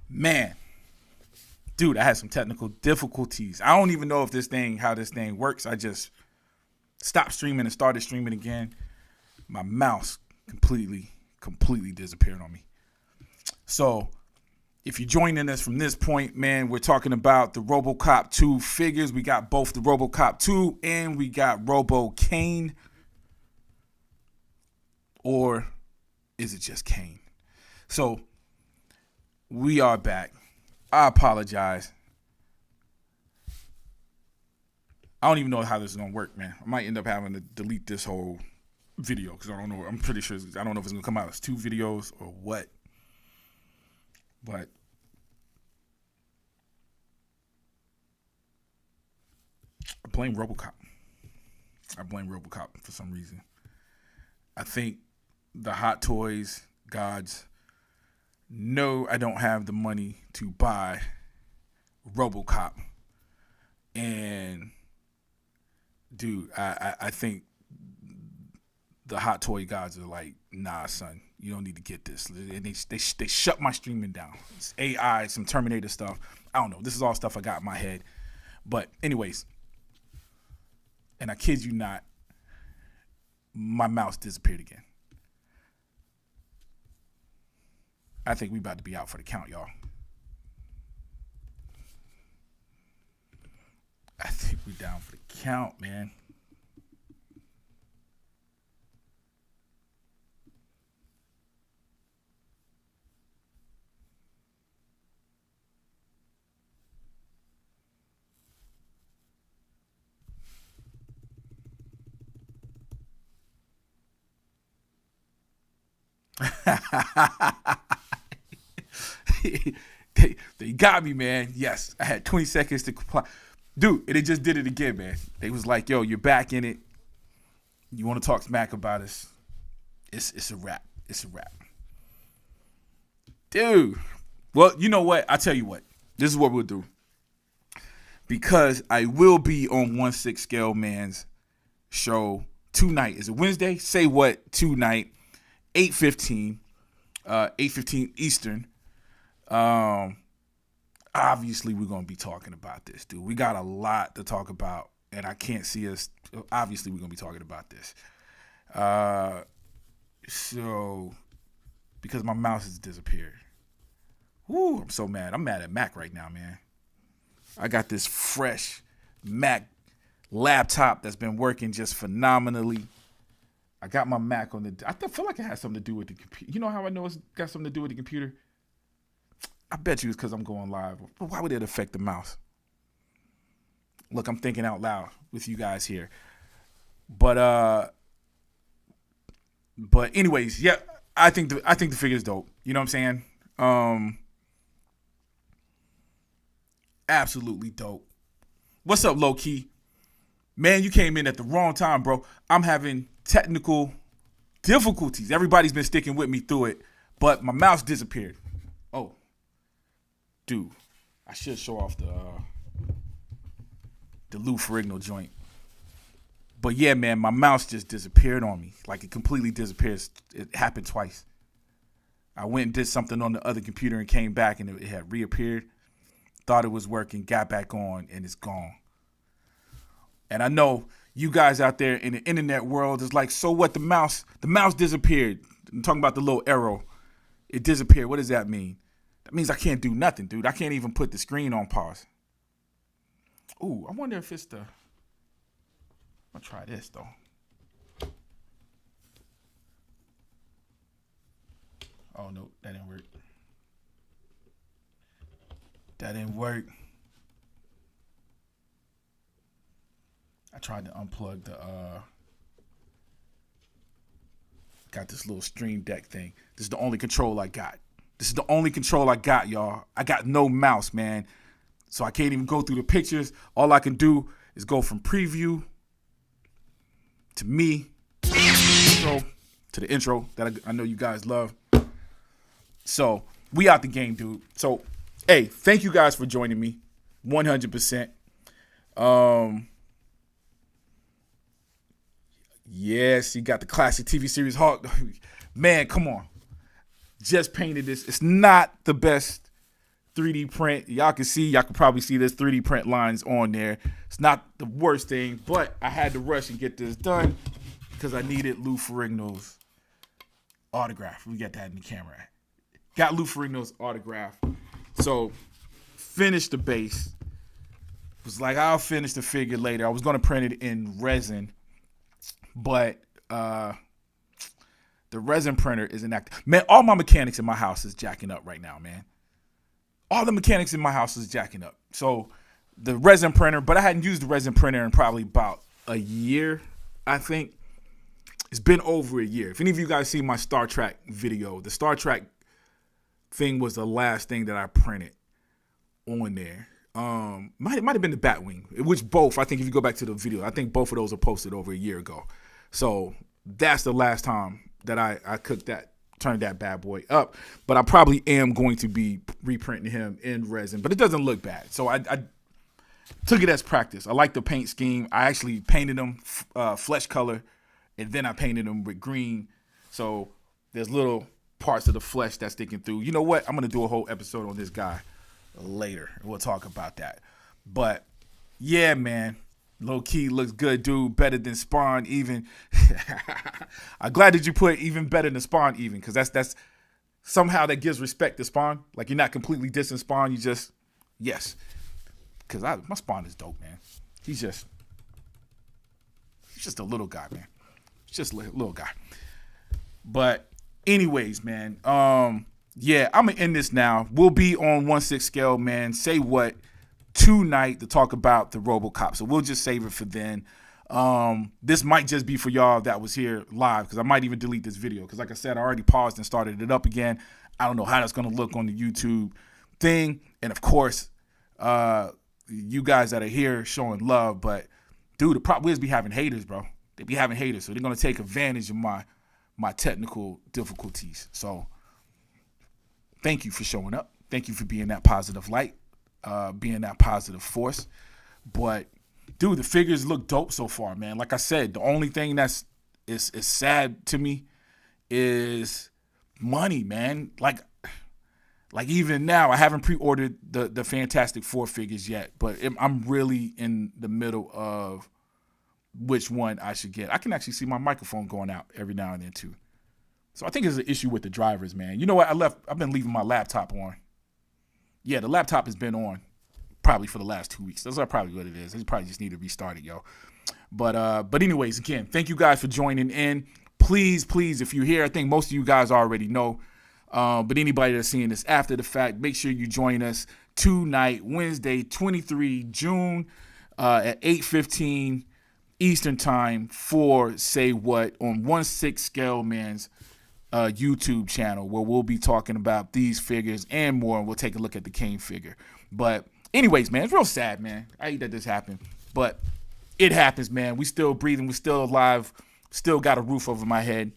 Man, dude, I had some technical difficulties. I don't even know if how this thing works. I just stopped streaming and started streaming again. My mouse completely disappeared on me. So, if you're joining us from this point, man, we're talking about the Robocop 2 figures. We got both the Robocop 2 and we got Robocaine. Or is it just Kane? So, we are back. I apologize. I don't even know how this is going to work, man. I might end up having to delete this whole video because I don't know. I'm pretty sure, I don't know if it's going to come out as 2 videos or what. But I blame Robocop. For some reason. I think the Hot Toys gods know I don't have the money to buy Robocop. And dude, I think the Hot Toy gods are like, nah, son, you don't need to get this. And they shut my streaming down. It's AI, some Terminator stuff. I don't know. This is all stuff I got in my head. But anyways, and I kid you not, my mouse disappeared again. I think we about to be out for the count, y'all. I think we down for the count, man. they got me, man. Yes, I had 20 seconds to comply. Dude, and they just did it again, man. They was like, yo, you're back in it. You want to talk smack about us? It's a wrap. It's a wrap. Dude. Well, you know what? I tell you what. This is what we'll do. Because I will be on 1/6 Scale Man's show tonight. Is it Wednesday? Say what? Tonight. 8:15. 8:15 Eastern. Obviously, we're going to be talking about this, dude. We got a lot to talk about, and I can't see us. Obviously, we're going to be talking about this. So, because my mouse has disappeared. Woo, I'm so mad. I'm mad at Mac right now, man. I got this fresh Mac laptop that's been working just phenomenally. I got my Mac on I feel like it has something to do with the computer. You know how I know it's got something to do with the computer? I bet you it's because I'm going live. But why would it affect the mouse? Look, I'm thinking out loud with you guys here. But anyways, yeah, I think the figure's dope. You know what I'm saying? Absolutely dope. What's up, low key? Man, you came in at the wrong time, bro. I'm having technical difficulties. Everybody's been sticking with me through it, but my mouse disappeared. Oh. Dude, I should show off the Lou Ferrigno joint. But yeah, man, my mouse just disappeared on me. Like it completely disappears. It happened twice. I went and did something on the other computer and came back and it had reappeared. Thought it was working, got back on, and it's gone. And I know you guys out there in the internet world is like, so what? The mouse disappeared. I'm talking about the little arrow. It disappeared. What does that mean? That means I can't do nothing, dude. I can't even put the screen on pause. Ooh, I wonder if it's I'll try this, though. Oh, no, that didn't work. That didn't work. I tried to unplug got this little Stream Deck thing. This is the only control I got. Y'all. I got no mouse, man. So I can't even go through the pictures. All I can do is go from preview to me, to the intro that I know you guys love. So we out the game, dude. So, hey, thank you guys for joining me. 100%. Yes, you got the classic TV series Man, come on. Just painted this. It's not the best 3D print. Y'all can probably see this 3D print lines on there. It's not the worst thing, but I had to rush and get this done because I needed Lou Ferrigno's autograph. We got that in the camera. Got Lou Ferrigno's autograph. So finished the base. Was like, I'll finish the figure later. I was going to print it in resin, but the resin printer isn't active. Man, all my mechanics in my house is jacking up right now, man. All the mechanics in my house is jacking up. So the resin printer, but I hadn't used the resin printer in probably about a year, I think. It's been over a year. If any of you guys see my Star Trek video, the Star Trek thing was the last thing that I printed on there. Might have been the Batwing, which both, I think if you go back to the video, I think both of those are posted over a year ago. So that's the last time that I turned that bad boy up. But I probably am going to be reprinting him in resin, but it doesn't look bad. So I took it as practice. I like the paint scheme. I actually painted him flesh color, and then I painted him with green. So there's little parts of the flesh that's sticking through. You know what? I'm going to do a whole episode on this guy later. We'll talk about that. But yeah, man, low key looks good, dude. Better than Spawn even. I'm glad that you put even better than Spawn even, because that's somehow that gives respect to Spawn. Like, you're not completely dissing Spawn. You just, yes, because my Spawn is dope, man. He's just a little guy, man. He's just a little guy. But anyways, man, yeah, I'm going to end this now. We'll be on 1/6 scale, man. Say what? Tonight to talk about the Robocop. So we'll just save it for then. This might just be for y'all that was here live, because I might even delete this video. Because like I said, I already paused and started it up again. I don't know how that's going to look on the YouTube thing. And of course, you guys that are here showing love. But dude, the Prop Wiz be having haters, bro. They be having haters. So they're going to take advantage of my technical difficulties. So thank you for showing up. Thank you for being that positive light, being that positive force. But dude, the figures look dope so far, man. Like I said, the only thing that's is sad to me is money, man. Like even now, I haven't pre-ordered the Fantastic Four figures yet, but I'm really in the middle of which one I should get. I can actually see my microphone going out every now and then too. So I think there's an issue with the drivers, man. You know what? I've been leaving my laptop on. Yeah, the laptop has been on probably for the last 2 weeks. That's probably what it is. I probably just need to restart it, yo. But anyways, again, thank you guys for joining in. Please, if you're here, I think most of you guys already know. But anybody that's seeing this after the fact, make sure you join us tonight, Wednesday, 23 June at 8:15 Eastern Time for Say What on 1/6 Scale Man's YouTube channel, where we'll be talking about these figures and more, and we'll take a look at the Kane figure. But anyways, man, it's real sad, man. I hate that this happened, but it happens, man. We still breathing, we still alive, still got a roof over my head,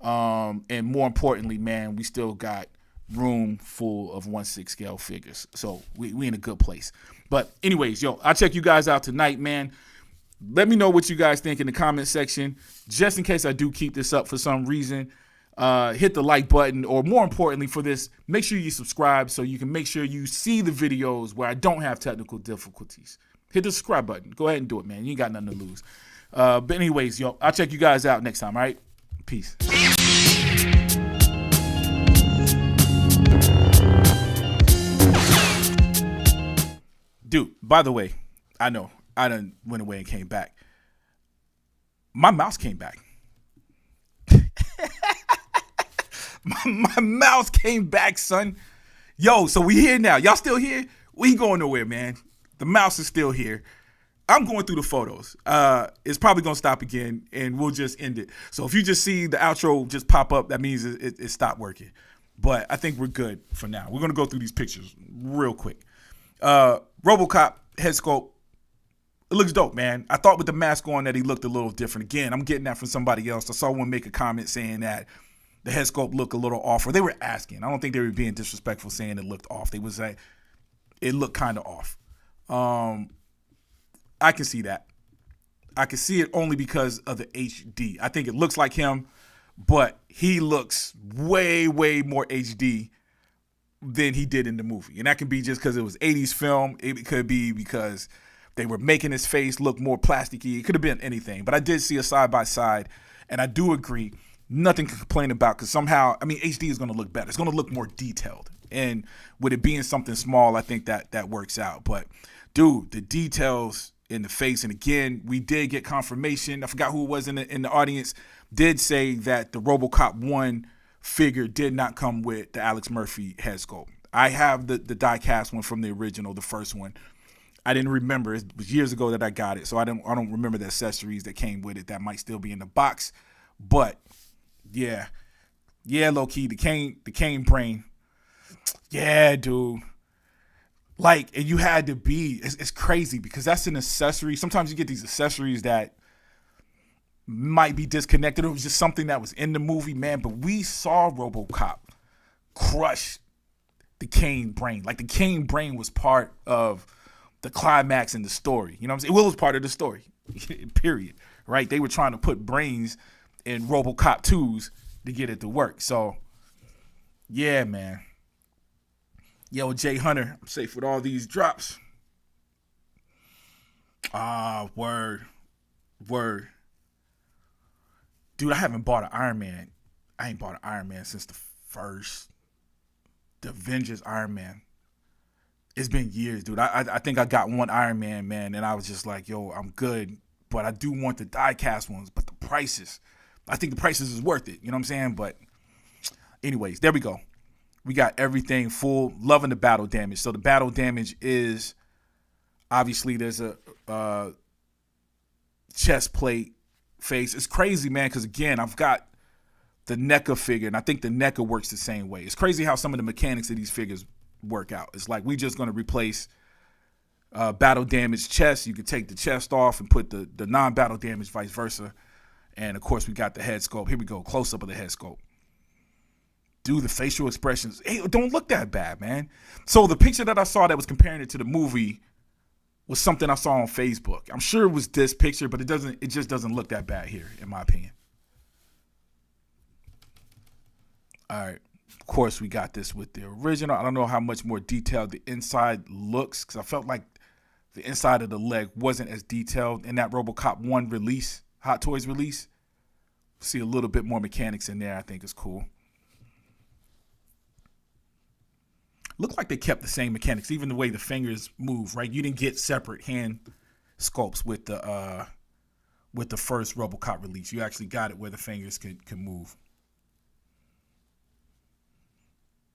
and more importantly, man, we still got room full of 1/6 scale figures. So we in a good place. But anyways, yo, I'll check you guys out tonight, man. Let me know what you guys think in the comment section. Just in case I do keep this up for some reason, hit the like button, or more importantly for this, make sure you subscribe so you can make sure you see the videos where I don't have technical difficulties. Hit the subscribe button. Go ahead and do it, man. You ain't got nothing to lose. But anyways, yo, I'll check you guys out next time, all right? Peace. Dude, by the way, I know I done went away and came back. My mouse came back. my mouse came back, son. Yo, so we here now. Y'all still here? We ain't going nowhere, man. The mouse is still here. I'm going through the photos. It's probably going to stop again, and we'll just end it. So if you just see the outro just pop up, that means it stopped working. But I think we're good for now. We're going to go through these pictures real quick. Robocop head sculpt. It looks dope, man. I thought with the mask on that he looked a little different. Again, I'm getting that from somebody else. I saw one make a comment saying that the head sculpt looked a little off, or they were asking. I don't think they were being disrespectful saying it looked off. They was like, it looked kind of off. I can see that. I can see it only because of the HD. I think it looks like him, but he looks way, way more HD than he did in the movie. And that can be just because it was 80s film. It could be because they were making his face look more plasticky. It could have been anything. But I did see a side-by-side, and I do agree, nothing to complain about, because somehow, I mean, HD is going to look better. It's going to look more detailed. And with it being something small, I think that works out. But, dude, the details in the face, and again, we did get confirmation. I forgot who it was in the audience, did say that the Robocop 1 figure did not come with the Alex Murphy head sculpt. I have the die cast one from the original, the first one. I didn't remember. It was years ago that I got it, so I don't remember the accessories that came with it that might still be in the box. But yeah, low key, the cane brain. Yeah, dude. Like, and you had to be. It's crazy because that's an accessory. Sometimes you get these accessories that might be disconnected. It was just something that was in the movie, man. But we saw RoboCop crush the cane brain. Like, the cane brain was part of the climax in the story. You know what I'm saying? It was part of the story, period. Right? They were trying to put brains in RoboCop 2s to get it to work. So, yeah, man. Yo, Jay Hunter, I'm safe with all these drops. Word. Dude, I haven't bought an Iron Man. I ain't bought an Iron Man since the Avengers Iron Man. It's been years, dude. I think I got one Iron Man, man, and I was just like, yo, I'm good. But I do want the die-cast ones, but the prices. I think the prices is worth it. You know what I'm saying? But anyways, there we go. We got everything full. Loving the battle damage. So the battle damage is, obviously, there's a chest plate face. It's crazy, man, because, again, I've got the NECA figure, and I think the NECA works the same way. It's crazy how some of the mechanics of these figures work out. It's like we just going to replace battle damage chest. You could take the chest off and put the non-battle damage, vice versa. And, of course, we got the head sculpt. Here we go, close-up of the head sculpt. Dude, the facial expressions, hey, don't look that bad, man. So the picture that I saw that was comparing it to the movie was something I saw on Facebook. I'm sure it was this picture, but it just doesn't look that bad here, in my opinion. All right. Of course, we got this with the original. I don't know how much more detailed the inside looks, because I felt like the inside of the leg wasn't as detailed in that RoboCop 1 release, Hot Toys release. See a little bit more mechanics in there. I think is cool. Looked like they kept the same mechanics, even the way the fingers move, right? You didn't get separate hand sculpts with the first RoboCop release. You actually got it where the fingers can move.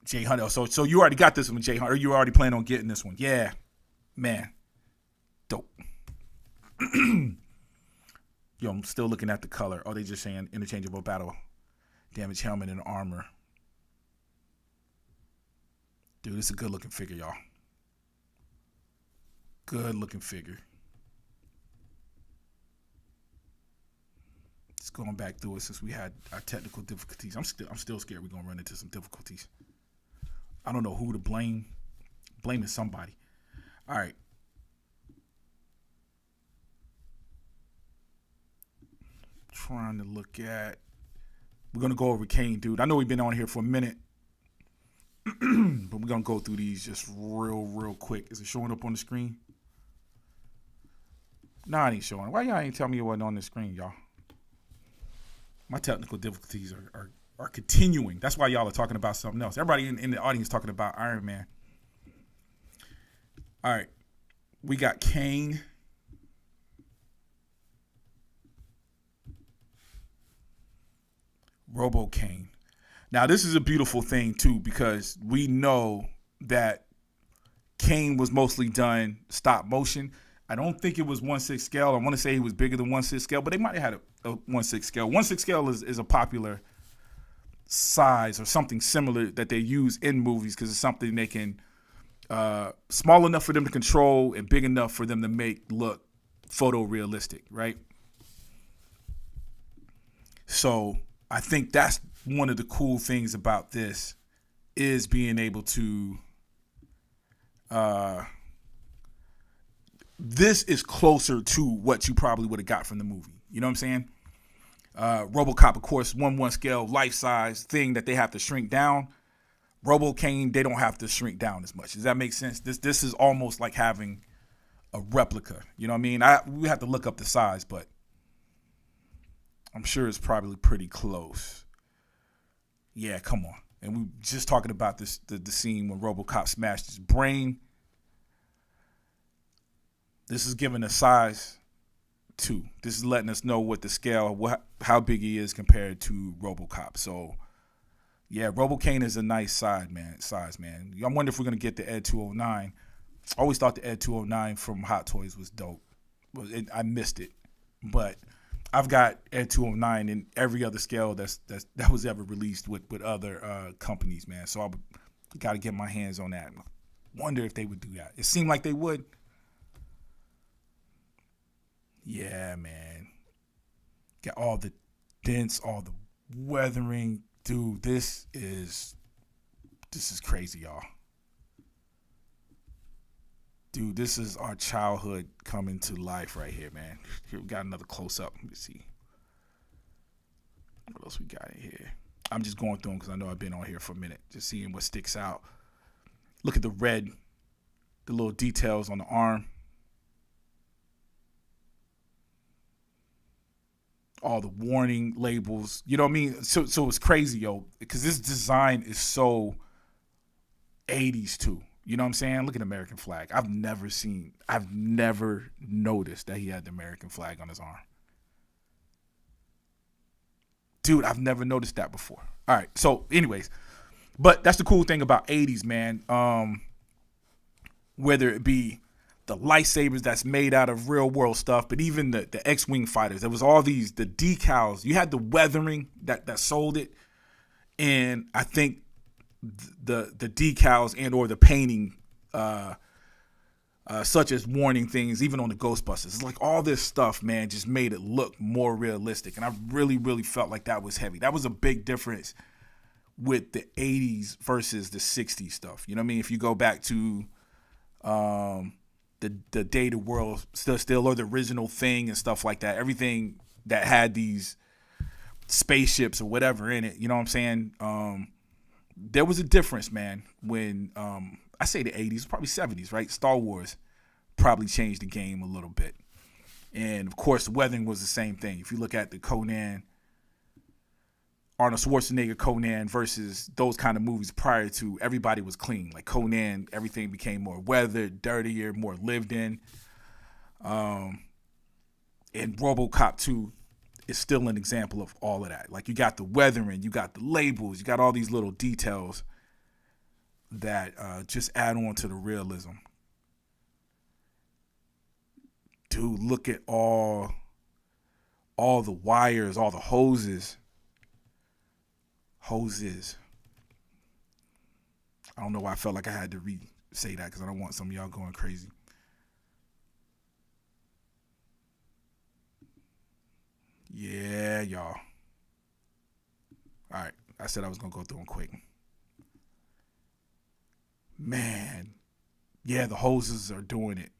Jay Hunter. So you already got this one, Jay Hunter. You already plan on getting this one. Yeah, man. Dope. Yo, I'm still looking at the color. Oh, they just saying interchangeable battle damage helmet and armor. Dude, it's a good-looking figure, y'all. Good-looking figure. Just going back through it since we had our technical difficulties. I'm still scared we're gonna run into some difficulties. I don't know who to blame. Blaming somebody. All right. Trying to look at. We're gonna go over Kane, dude. I know we've been on here for a minute. But we're going to go through these just real quick. Is it showing up on the screen? No, it ain't showing. Why y'all ain't tell me it wasn't on the screen, y'all? My technical difficulties are continuing. That's why y'all are talking about something else. Everybody in the audience talking about Iron Man. All right. We got Kane. Robocaine. Now, this is a beautiful thing, too, because we know that Kane was mostly done stop motion. I don't think it was 1/6 scale. I want to say he was bigger than 1/6 scale, but they might have had a 1/6 scale. 1/6 scale is a popular size or something similar that they use in movies because it's something they can small enough for them to control and big enough for them to make look photorealistic, right? So I think that's one of the cool things about this is being able to this is closer to what you probably would have got from the movie. You know what I'm saying? Robocop, of course, 1/1 scale, life size thing that they have to shrink down. Robocaine, they don't have to shrink down as much. Does that make sense? This is almost like having a replica. You know what I mean? We have to look up the size, but I'm sure it's probably pretty close. Yeah, come on. And we just talking about this the scene when Robocop smashed his brain. This is giving a size 2. This is letting us know what the scale, how big he is compared to Robocop. So, yeah, Robocaine is a nice size, man. I wonder if we're gonna get the Ed 209. I always thought the Ed 209 from Hot Toys was dope. I missed it, but I've got Ed 209 in every other scale that was ever released with other companies, man. So I got to get my hands on that. Wonder if they would do that. It seemed like they would. Yeah, man. Got all the dents, all the weathering, dude. This is crazy, y'all. Dude, this is our childhood coming to life right here, man. Here we got another close-up. Let me see. What else we got in here? I'm just going through them because I know I've been on here for a minute. Just seeing what sticks out. Look at the red, the little details on the arm. All the warning labels. You know what I mean? So it's crazy, yo. Because this design is so 80s, too. You know what I'm saying? Look at the American flag. I've never noticed that he had the American flag on his arm. Dude, I've never noticed that before. All right. So anyways, but that's the cool thing about 80s, man. Whether it be the lightsabers that's made out of real world stuff, but even the X-Wing fighters, there was all the decals. You had the weathering that sold it. And I think the decals and or the painting such as warning things, even on the Ghostbusters. It's like all this stuff, man, just made it look more realistic. And I really, really felt like that was heavy. That was a big difference with the 80s versus the 60s stuff. You know what I mean? If you go back to the day the world still or the original Thing and stuff like that, everything that had these spaceships or whatever in it, you know what I'm saying? There was a difference, man, when I say the 80s, probably 70s, right? Star Wars probably changed the game a little bit. And, of course, the weathering was the same thing. If you look at the Conan, Arnold Schwarzenegger Conan versus those kind of movies prior to, everybody was clean. Like Conan, everything became more weathered, dirtier, more lived in. And Robocop 2 is still an example of all of that. Like you got the weathering, you got the labels, you got all these little details that just add on to the realism. Dude, look at all the wires, all the hoses. I don't know why I felt like I had to say that because I don't want some of y'all going crazy. Yeah, y'all. All right. I said I was going to go through them quick. Man. Yeah, the hoses are doing it.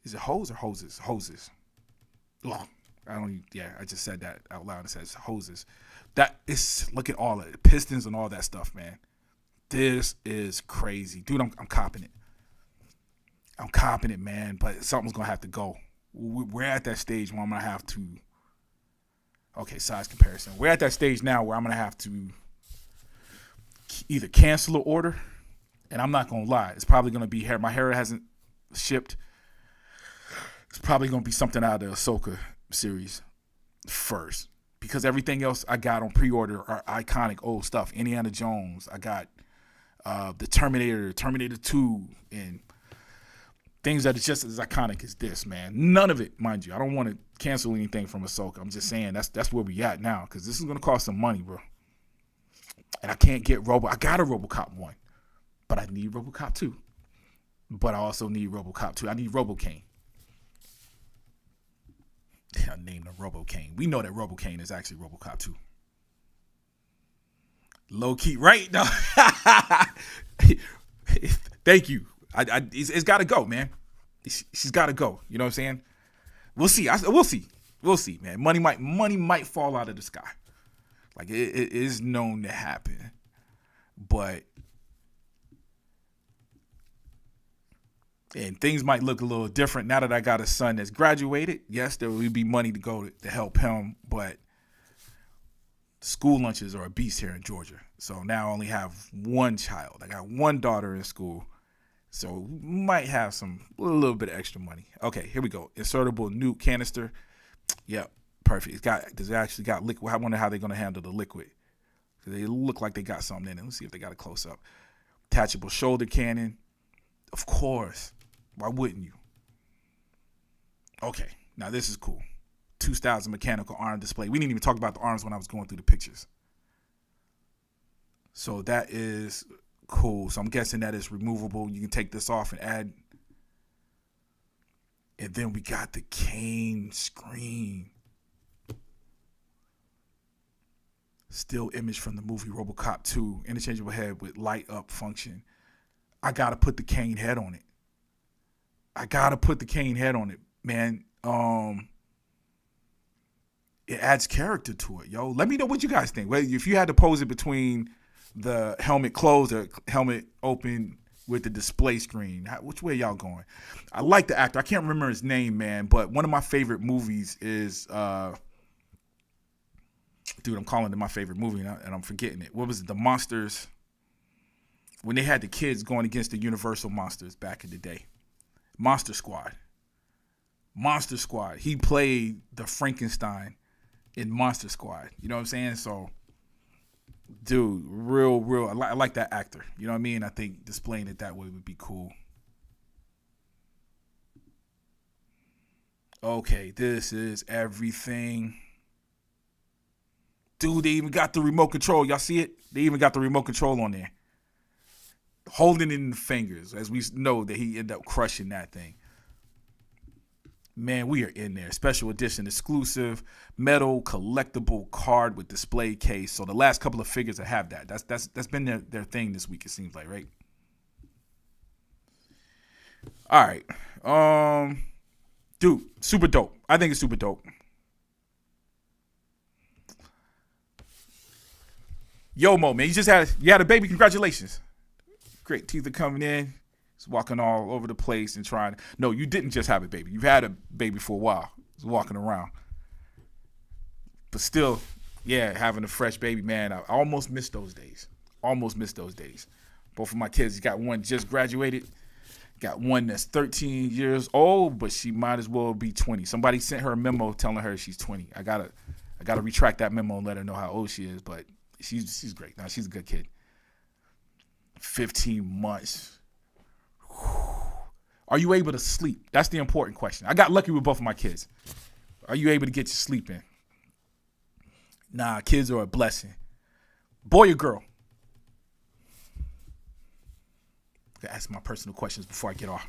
Is it hose or hoses? Hoses. Ugh. I just said that out loud. It says hoses. Look at all of it. Pistons and all that stuff, man. This is crazy. Dude, I'm copping it. I'm copping it, man. But something's going to have to go. We're at that stage where I'm going to have to. Okay, size comparison. We're at that stage now where I'm going to have to either cancel an order, and I'm not going to lie. It's probably going to be hair. My hair hasn't shipped. It's probably going to be something out of the Ahsoka series first, because everything else I got on pre-order are iconic old stuff. Indiana Jones. I got the Terminator 2, and things that are just as iconic as this, man. None of it, mind you. I don't want to cancel anything from Ahsoka. I'm just saying that's where we at now, because this is going to cost some money, bro. And I can't get I got a Robocop 1, but I need Robocop 2. But I also need Robocop 2. I need Robocaine. I named him Robocaine. We know that Robocaine is actually Robocop 2. Low key, right? No. Thank you. It's got to go, man. She's got to go. You know what I'm saying? We'll see. We'll see, man. Money might fall out of the sky. Like it is known to happen, but and things might look a little different now that I got a son that's graduated. Yes, there will be money to go to help him, but school lunches are a beast here in Georgia. So now I only have one child. I got one daughter in school. So might have a little bit of extra money. Okay, here we go. Insertable new canister. Yep, perfect. Does it actually got liquid? I wonder how they're going to handle the liquid. They look like they got something in it. Let's see if they got a close up. Attachable shoulder cannon. Of course. Why wouldn't you? Okay, now this is cool. 2 styles of mechanical arm display. We didn't even talk about the arms when I was going through the pictures. So that is cool. So I'm guessing that is removable. You can take this off and add. And then we got the cane screen. Still image from the movie Robocop 2. Interchangeable head with light up function. I got to put the cane head on it. Man. It adds character to it, yo. Let me know what you guys think. Well, if you had to pose it between the helmet closed or helmet open with the display screen, which way y'all going? I like the actor. I can't remember his name, man, but one of my favorite movies is, dude, I'm calling it my favorite movie and I'm forgetting it. What was it? The Monsters, when they had the kids going against the Universal monsters back in the day. Monster Squad. He played the Frankenstein in Monster Squad. You know what I'm saying? So, dude, real. I like that actor. You know what I mean? I think displaying it that way would be cool. Okay, this is everything. Dude, they even got the remote control. Y'all see it? They even got the remote control on there. Holding it in the fingers, as we know that he ended up crushing that thing. Man, we are in there. Special edition exclusive metal collectible card with display case. So the last couple of figures that have that. That's been their thing this week, it seems like, right? All right. Dude, super dope. I think it's super dope. Yo-Mo, man, you had a baby. Congratulations. Great teeth are coming in. He's walking all over the place and trying. No, you didn't just have a baby. You've had a baby for a while. He's walking around. But still, yeah, having a fresh baby, man, I almost missed those days. Both of my kids, you got one just graduated. Got one that's 13 years old, but she might as well be 20. Somebody sent her a memo telling her she's 20. I gotta retract that memo and let her know how old she is, but she's great. Now she's a good kid. 15 months. Are you able to sleep? That's the important question. I got lucky with both of my kids. Are you able to get your sleep in? Nah, kids are a blessing. Boy or girl? I gotta ask my personal questions before I get off.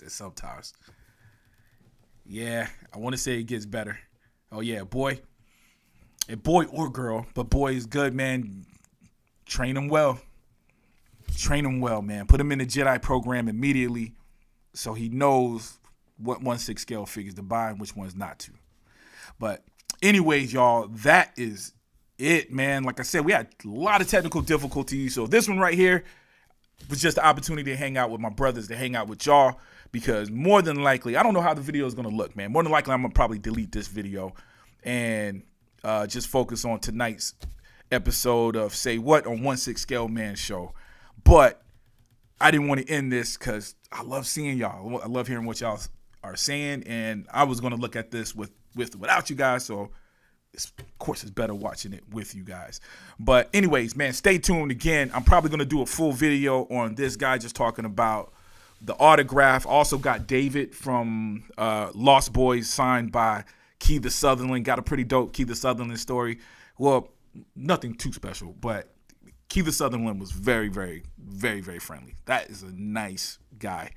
Sometimes. Yeah, I want to say it gets better. Oh, yeah, boy. A boy or girl, but boy is good, man. Train him well, man. Put him in the Jedi program immediately so he knows what 1/6 scale figures to buy and which ones not to. But anyways, y'all, that is it, man. Like I said, we had a lot of technical difficulties. So this one right here was just the opportunity to hang out with my brothers, to hang out with y'all, because more than likely, I don't know how the video is going to look, man. More than likely, I'm going to probably delete this video and just focus on tonight's episode of Say What on 1/6 Scale Man Show. But I didn't want to end this because I love seeing y'all. I love hearing what y'all are saying, and I was going to look at this without you guys, so of course it's better watching it with you guys. But anyways, man, stay tuned. Again, I'm probably going to do a full video on this guy just talking about the autograph. Also got David from Lost Boys signed by Keith Sutherland. Got a pretty dope Keith Sutherland story. Well, nothing too special, but Keith Sutherland was very, very, very, very friendly. That is a nice guy.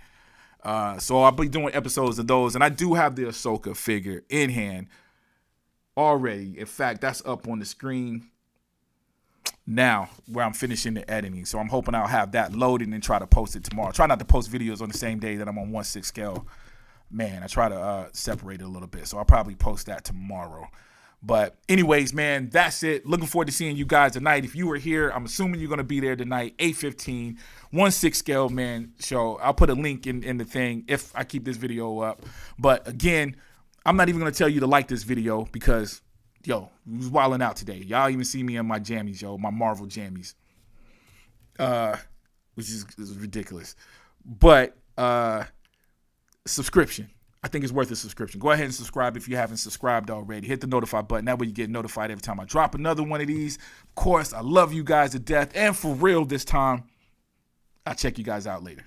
So I'll be doing episodes of those, and I do have the Ahsoka figure in hand already. In fact, that's up on the screen now where I'm finishing the editing. So I'm hoping I'll have that loaded and try to post it tomorrow. Try not to post videos on the same day that I'm on 1/6 scale man, I try to separate it a little bit. So I'll probably post that tomorrow. But anyways, man, that's it. Looking forward to seeing you guys tonight. If you were here, I'm assuming you're going to be there tonight, 8:15, 1/6 scale, man, show. I'll put a link in the thing if I keep this video up. But again, I'm not even going to tell you to like this video because, yo, we was wilding out today. Y'all even see me in my jammies, yo, my Marvel jammies, which is ridiculous. But subscription. I think it's worth a subscription. Go ahead and subscribe if you haven't subscribed already. Hit the notify button. That way you get notified every time I drop another one of these. Of course, I love you guys to death. And for real this time, I'll check you guys out later.